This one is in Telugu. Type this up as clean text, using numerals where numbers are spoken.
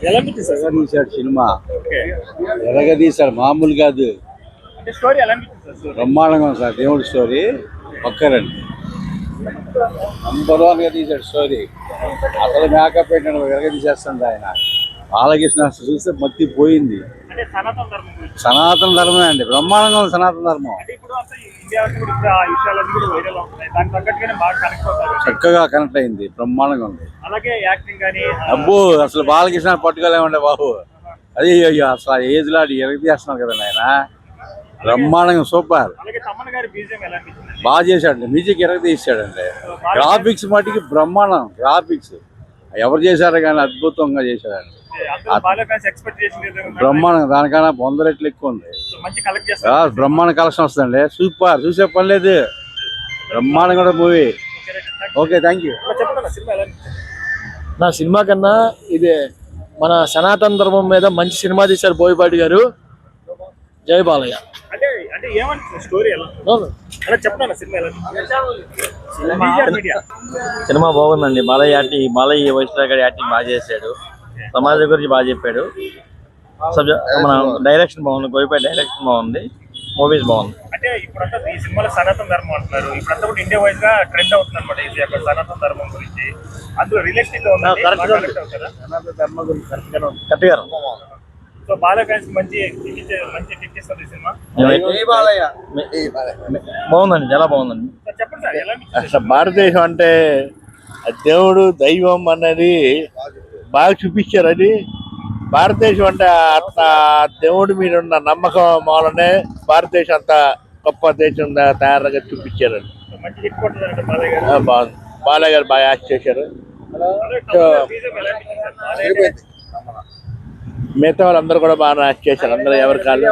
ఎలా అనిపించింది సార్? తీశాడు సినిమా, ఓకే. ఎరగదీశాడు, మామూలు కాదు, అంటే స్టోరీ ఎలా అనిపించింది సార్? బ్రహ్మాండంగా ఉంది సార్. దేవుడి స్టోరీ పక్కరండి, నంబర్ 1గా తీశాడు స్టోరీ. అసలు మేకప్ పెట్టాడు, ఎరగదీసేస్తుంది ఆయన. బాలకృష్ణ చూస్తే మత్తి పోయింది. అంటే సనాతన ధర్మం గురించి. సనాతన ధర్మమే అండి, బ్రహ్మాండంగా ఉంది సనాతన ధర్మం. అంటే ఇప్పుడు అసలు ఇండియా కూడా ఇప్పుడు ఆ విషయాలన్నీ కూడా వైరల్ అవుతున్నాయి. దానికి తగ్గట్టుగానే బాగా కనెక్ట్ అవుతారు. చక్కగా కనెక్ట్ అయింది, బ్రహ్మాండంగా ఉంది. అలాగే యాక్టింగ్ కానీ అబ్బో అసలు బాలకృష్ణ పట్టుకోలేమండి బాబు. అది అసలు ఏజ్ లాంటి ఎరగదీస్తున్నారు కదండి ఆయన, బ్రహ్మాండంగా సూపర్. అలాగే తమ్మన్ గారి బీజియం ఎలా అనిపించింది? బాగా చేశాడండి, మ్యూజిక్ ఎరగదీశాడండి. గ్రాఫిక్స్ మటుకి బ్రహ్మాండం, గ్రాఫిక్స్ ఎవరు చేశారో కానీ అద్భుతంగా చేశాడండి, అందరూ బాగా ఫ్యాన్స్ ఎక్స్పెక్ట్ చేసింది బ్రహ్మాండం. దానికన్నా 100 రెట్లు ఎక్కువ ఉంది. మంచి కలెక్ట్ చేస్తారు. బ్రహ్మాండ కలెక్షన్ వస్తుందండి, సూపర్. చూసే పని లేదు, బ్రహ్మాండం కూడా మూవీ. Okay, thank you. చెప్పండి సినిమా ఎలా అనిపించింది? నా సినిమా కన్నా ఇది మన సనాతన ధర్మం మీద మంచి సినిమా తీశారు బోయపాటి గారు. జై బాలయ్య. అంటే అంటే ఏమనిపించింది స్టోరీ ఎలా? అలా చెప్పండి సినిమా ఎలా అనిపించింది? సినిమా బాగుందండి. బాలయ్య వైష్ణవ్ గారి యాక్టింగ్ బాగా చేశాడు, సమాజం గురించి బాగా చెప్పాడు. మన డైరెక్షన్ బాగుంది, బోయపాటి డైరెక్షన్ బాగుంది, మూవీస్ బాగుంది. అంటే ఇప్పుడంతా ఈ సినిమాలో సనాతన ధర్మం అంటున్నారు. ఇప్పుడంతా కూడా ఇండియా వైజ్ గా ట్రెండ్ అవుతుంది అనమాట. ఇది అక్కడ సనాతన ధర్మం గురించి అందులో రిలేషన్ గా ఉంది. కరెక్ట్గా సో బాలయ్య ఫ్యాన్స్ మంచి టిక్ ఇస్తుంది సినిమా. బాగుందండి, చాలా బాగుందండి. చెప్పండి సార్ ఎలా అనిపించింది? అసలు భారతదేశం అంటే దేవుడు దైవం అన్నది బాగా చూపించారని. భారతదేశం అంటే అట్లా దేవుడి మీద ఉన్న నమ్మకం మూలనే భారతదేశం అంత గొప్ప దేశం తయారుగా చూపించారండి. మంచి హిట్ కొట్టారంటే బాలయ్య గారు. బాగుంది, బాలయ్య గారు బాగా యాక్ట్ చేశారు. మిగతా వాళ్ళందరూ కూడా బాగా యాక్ట్ చేశారు, అందరూ ఎవరి కాళ్ళు